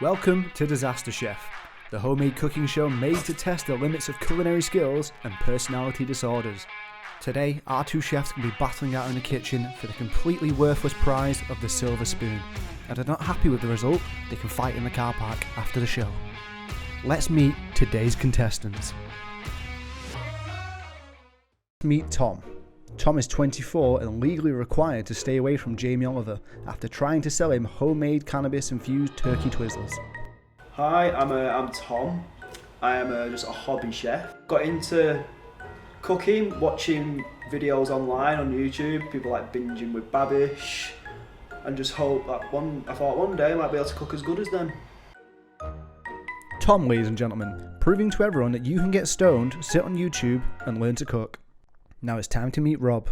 Welcome to Disaster Chef, the homemade cooking show made to test the limits of culinary skills and personality disorders. Today, our two chefs can be battling out in the kitchen for the completely worthless prize of the silver spoon. And if they're not happy with the result, they can fight in the car park after the show. Let's meet today's contestants. Meet Tom. Tom is 24 and legally required to stay away from Jamie Oliver after trying to sell him homemade cannabis-infused turkey twizzlers. Hi, I'm Tom. I am just a hobby chef. Got into cooking, watching videos online on YouTube, people like Binging with Babish, and just hope that I thought one day I might be able to cook as good as them. Tom, ladies and gentlemen, proving to everyone that you can get stoned, sit on YouTube, and learn to cook. Now it's time to meet Rob.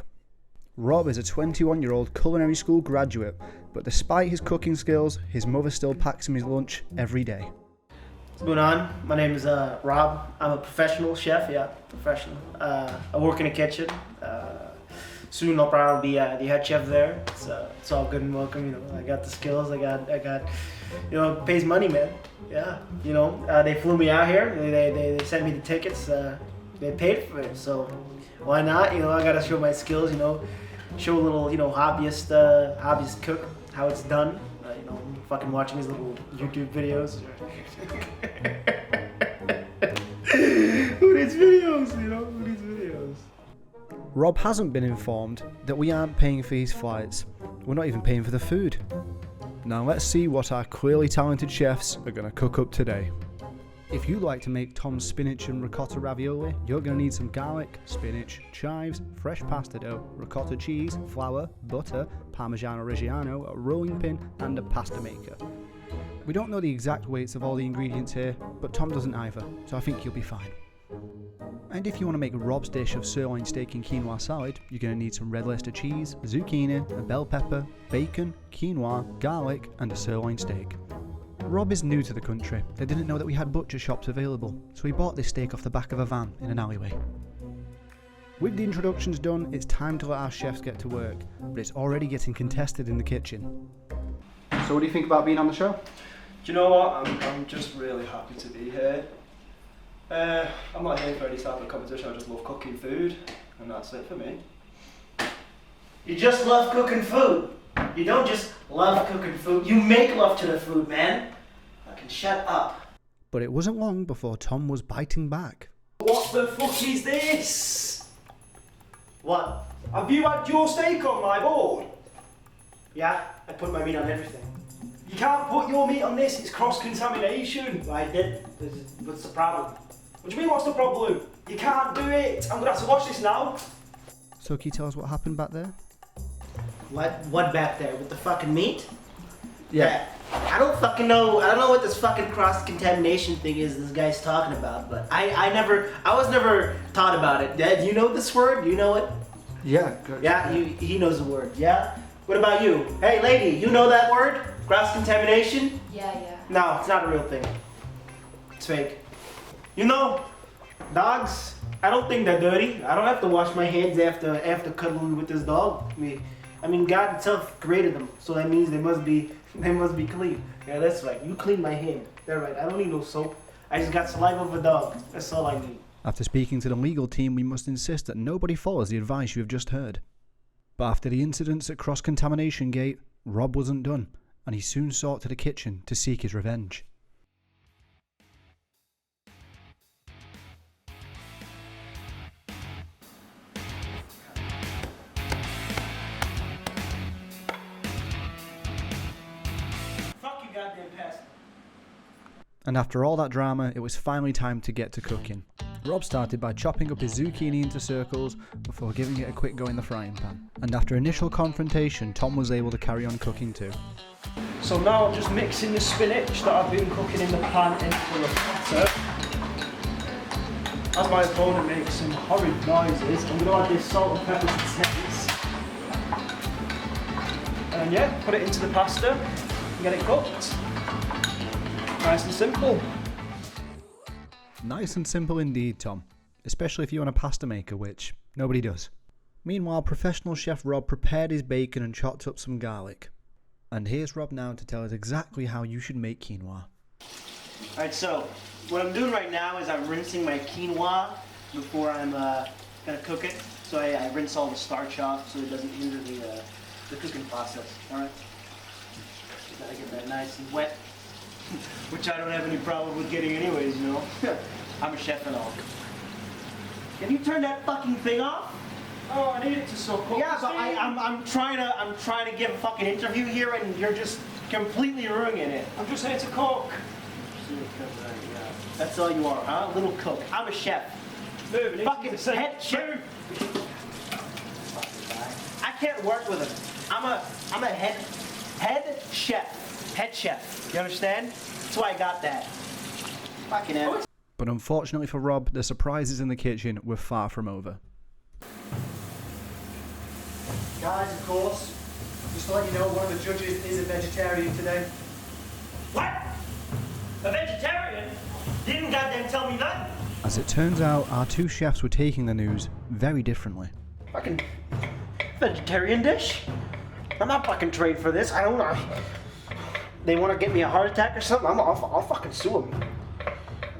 Rob is a 21-year-old culinary school graduate, but despite his cooking skills, his mother still packs him his lunch every day. What's going on? My name is Rob. I'm a professional chef, professional. I work in a kitchen. Soon I'll probably be the head chef there. It's all good and welcome, I got the skills, I got, it pays money, man. Yeah, they flew me out here, they sent me the tickets, they paid for it, so why not? I gotta show my skills, show a little, hobbyist cook, how it's done. Fucking watching his little YouTube videos. Who needs videos, who needs videos? Rob hasn't been informed that we aren't paying for his flights. We're not even paying for the food. Now let's see what our clearly talented chefs are going to cook up today. If you'd like to make Tom's spinach and ricotta ravioli, you're going to need some garlic, spinach, chives, fresh pasta dough, ricotta cheese, flour, butter, Parmigiano Reggiano, a rolling pin, and a pasta maker. We don't know the exact weights of all the ingredients here, but Tom doesn't either, so I think you'll be fine. And if you want to make Rob's dish of sirloin steak and quinoa salad, you're going to need some red Leicester cheese, zucchini, a bell pepper, bacon, quinoa, garlic, and a sirloin steak. Rob is new to the country. They didn't know that we had butcher shops available, so he bought this steak off the back of a van in an alleyway. With the introductions done, it's time to let our chefs get to work, but it's already getting contested in the kitchen. So what do you think about being on the show? Do you know what? I'm just really happy to be here. I'm not here for any type of competition, I just love cooking food, and that's it for me. You just love cooking food. You don't just love cooking food, you make love to the food, man. Fucking shut up. But it wasn't long before Tom was biting back. What the fuck is this? What? Have you had your steak on my board? Yeah, I put my meat on everything. You can't put your meat on this, it's cross-contamination. I did. What's the problem? What do you mean, what's the problem? You can't do it. I'm gonna have to watch this now. So can you tell us what happened back there? What back there? With the fucking meat? Yeah. I don't fucking know. I don't know what this fucking cross-contamination thing is this guy's talking about, but I was never taught about it. Dad, you know this word? You know it? Yeah. Good. Yeah, he knows the word, yeah? What about you? Hey lady, you know that word? Cross-contamination? Yeah. No, it's not a real thing. It's fake. Dogs, I don't think they're dirty. I don't have to wash my hands after cuddling with this dog. I mean, God himself created them, so that means they must be clean. Yeah, that's right. You clean my hand. They're right. I don't need no soap. I just got saliva of a dog. That's all I need. After speaking to the legal team, we must insist that nobody follows the advice you have just heard. But after the incidents at Cross-Contamination Gate, Rob wasn't done, and he soon sought to the kitchen to seek his revenge. And after all that drama, it was finally time to get to cooking. Rob started by chopping up his zucchini into circles before giving it a quick go in the frying pan. And after initial confrontation, Tom was able to carry on cooking too. So now I'm just mixing the spinach that I've been cooking in the pan into the platter. As my opponent makes some horrid noises, I'm going to add this salt and pepper to taste. And yeah, put it into the pasta and get it cooked. Nice and simple. Nice and simple indeed, Tom. Especially if you want a pasta maker, which nobody does. Meanwhile, professional chef Rob prepared his bacon and chopped up some garlic. And here's Rob now to tell us exactly how you should make quinoa. Alright, so what I'm doing right now is I'm rinsing my quinoa before I'm gonna cook it. So I rinse all the starch off so it doesn't hinder the cooking process. Alright? Gotta get that nice and wet, which I don't have any problem with getting anyways, you know? I'm a chef and all. Can you turn that fucking thing off? Oh, I need it to soak up. Yeah, but I'm trying to give a fucking interview here and you're just completely ruining it. I'm just here to cook. That's all you are, huh? Little cook. I'm a chef. Move, Fucking head chef. I can't work with him. I'm a head chef. Head chef. You understand? That's why I got that. Fucking hell. But unfortunately for Rob, the surprises in the kitchen were far from over. Guys, of course, just to let you know, one of the judges is a vegetarian today. What? A vegetarian? Didn't goddamn tell me that. As it turns out, our two chefs were taking the news very differently. Fucking vegetarian dish? I'm not fucking trained for this. I don't know. They want to get me a heart attack or something? I'll fucking sue them.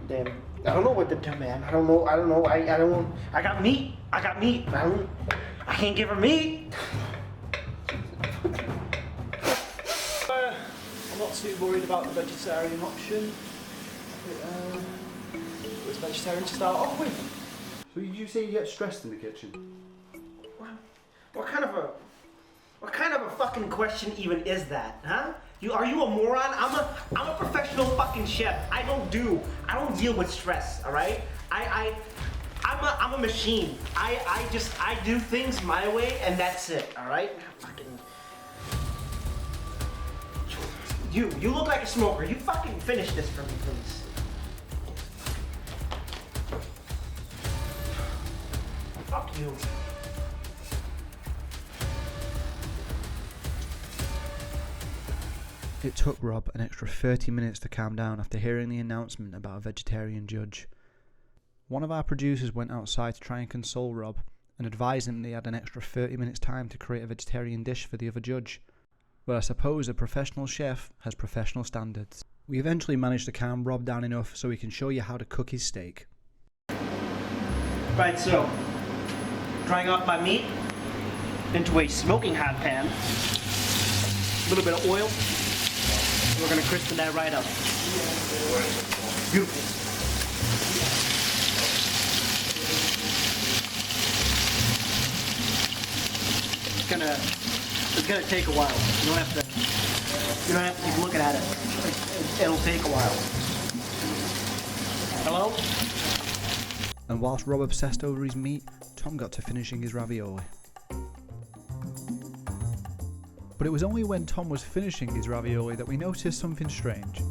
Damn. I don't know what to do, man. I don't know. I got meat. I can't give her meat. I'm not too worried about the vegetarian option. It's vegetarian to start off with. So you say you get stressed in the kitchen? What kind of a fucking question even is that, huh? Are you a moron? I'm a professional fucking chef. I don't deal with stress, all right? I'm a machine. I do things my way and that's it, all right? Fucking you look like a smoker. You fucking finish this for me, please. Fuck you. It took Rob an extra 30 minutes to calm down after hearing the announcement about a vegetarian judge. One of our producers went outside to try and console Rob and advised him that he had an extra 30 minutes time to create a vegetarian dish for the other judge. But I suppose a professional chef has professional standards. We eventually managed to calm Rob down enough so we can show you how to cook his steak. Right, so drying off my meat into a smoking hot pan. A little bit of oil. We're gonna crispen that right up. Beautiful. It's gonna take a while. You don't have to keep looking at it. It'll take a while. Hello? And whilst Rob obsessed over his meat, Tom got to finishing his ravioli. But it was only when Tom was finishing his ravioli that we noticed something strange.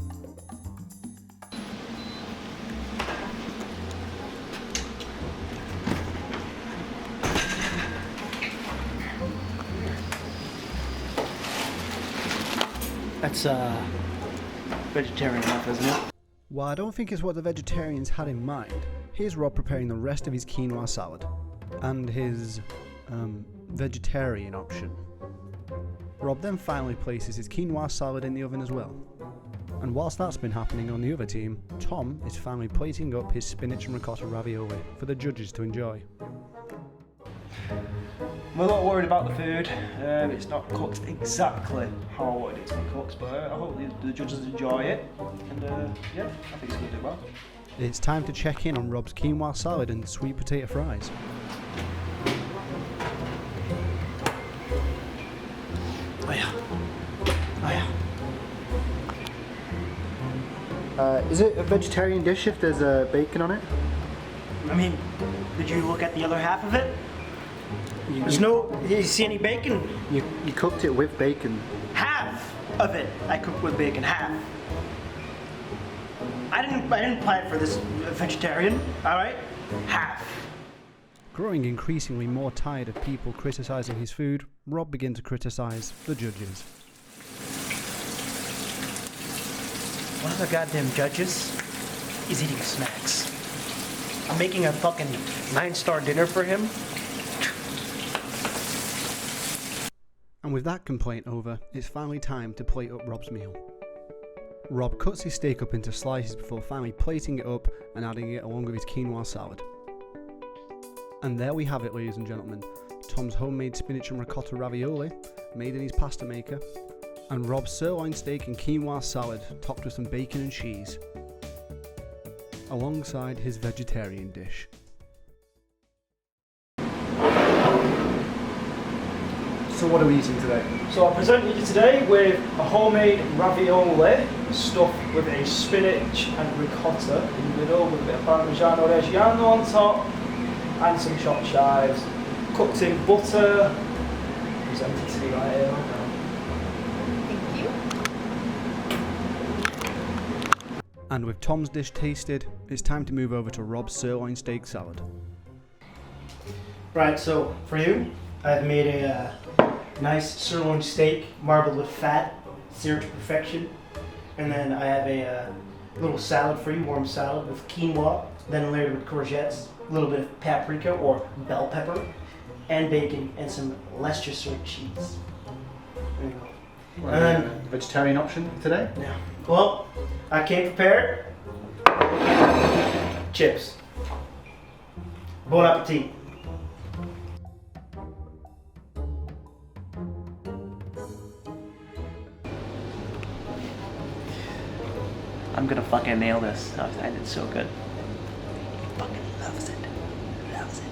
That's vegetarian enough, isn't it? While I don't think it's what the vegetarians had in mind, here's Rob preparing the rest of his quinoa salad and his vegetarian option. Rob then finally places his quinoa salad in the oven as well. And whilst that's been happening on the other team, Tom is finally plating up his spinach and ricotta ravioli for the judges to enjoy. I'm a lot worried about the food. It's not cooked exactly how I wanted it to be cooked, but I hope the judges enjoy it. And yeah, I think it's going to do well. It's time to check in on Rob's quinoa salad and sweet potato fries. Oh yeah. Is it a vegetarian dish if there's bacon on it? I mean, did you look at the other half of it? You see any bacon? You cooked it with bacon. Half of it I cooked with bacon, half. I didn't plan for this vegetarian, alright? Half. Growing increasingly more tired of people criticising his food, Rob began to criticise the judges. One of the goddamn judges is eating snacks. I'm making a fucking 9-star dinner for him. And with that complaint over, it's finally time to plate up Rob's meal. Rob cuts his steak up into slices before finally plating it up and adding it along with his quinoa salad. And there we have it, ladies and gentlemen. Tom's homemade spinach and ricotta ravioli, made in his pasta maker, and Rob's sirloin steak and quinoa salad, topped with some bacon and cheese, alongside his vegetarian dish. So what are we eating today? So I presented you today with a homemade ravioli stuffed with a spinach and ricotta in the middle with a bit of parmigiano reggiano on top and some chopped chives, cooked in butter. Presented to you right here. Thank you. And with Tom's dish tasted, it's time to move over to Rob's sirloin steak salad. Right, so for you, I've made a nice sirloin steak marbled with fat, seared to perfection. And then I have a little salad for you, warm salad with quinoa, then layered with courgettes, a little bit of paprika or bell pepper, and bacon, and some Leicestershire cheese. There you go. Well, And then, vegetarian option today? yeah. Well, I came prepared. Chips. Bon appetit. I'm gonna fucking nail this. I did so good. Fucking loves it. Loves it.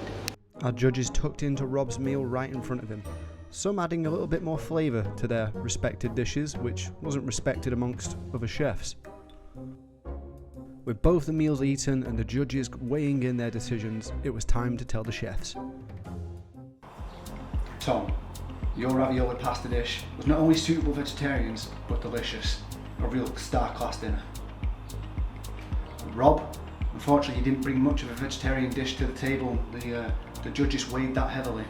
Our judges tucked into Rob's meal right in front of him, some adding a little bit more flavour to their respected dishes, which wasn't respected amongst other chefs. With both the meals eaten and the judges weighing in their decisions, it was time to tell the chefs. Tom, your ravioli pasta dish was not only suitable for vegetarians, but delicious. A real star-class dinner. Rob, unfortunately you didn't bring much of a vegetarian dish to the table. The judges weighed that heavily.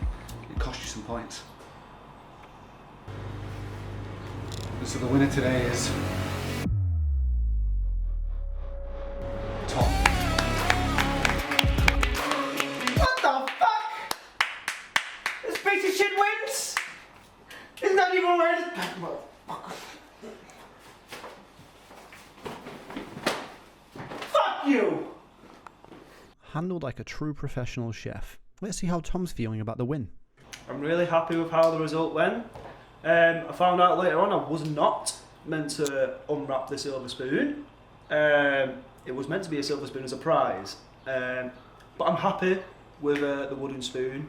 It cost you some points. So the winner today is Tom. What the fuck? This piece of shit wins? It's not even worth it. Fuck you! Handled like a true professional chef. Let's see how Tom's feeling about the win. I'm really happy with how the result went. I found out later on I was not meant to unwrap the silver spoon. It was meant to be a silver spoon as a prize. But I'm happy with the wooden spoon.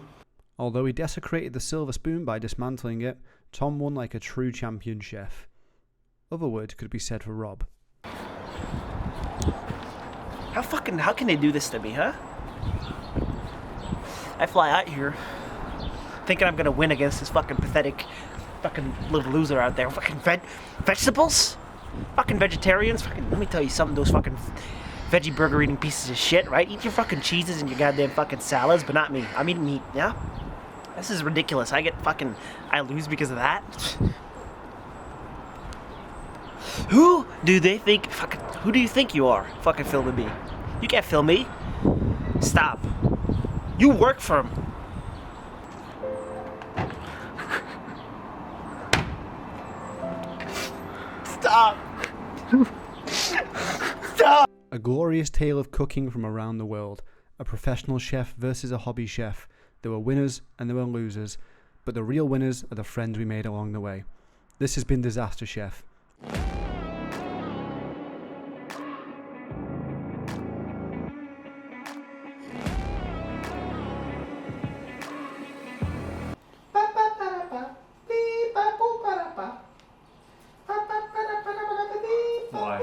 Although he desecrated the silver spoon by dismantling it, Tom won like a true champion chef. Other words could be said for Rob. How can they do this to me, huh? I fly out here thinking I'm gonna win against this fucking pathetic fucking little loser out there. Fucking vegetables? Fucking vegetarians? Fucking, let me tell you something, those fucking veggie burger eating pieces of shit, right? Eat your fucking cheeses and your goddamn fucking salads, but not me. I'm eating meat, yeah? This is ridiculous. I lose because of that? Who do you think you are? Fucking filming me. You can't film me. Stop. You work for him. Stop. Stop. A glorious tale of cooking from around the world. A professional chef versus a hobby chef. There were winners and there were losers, but the real winners are the friends we made along the way. This has been Disaster Chef. Why?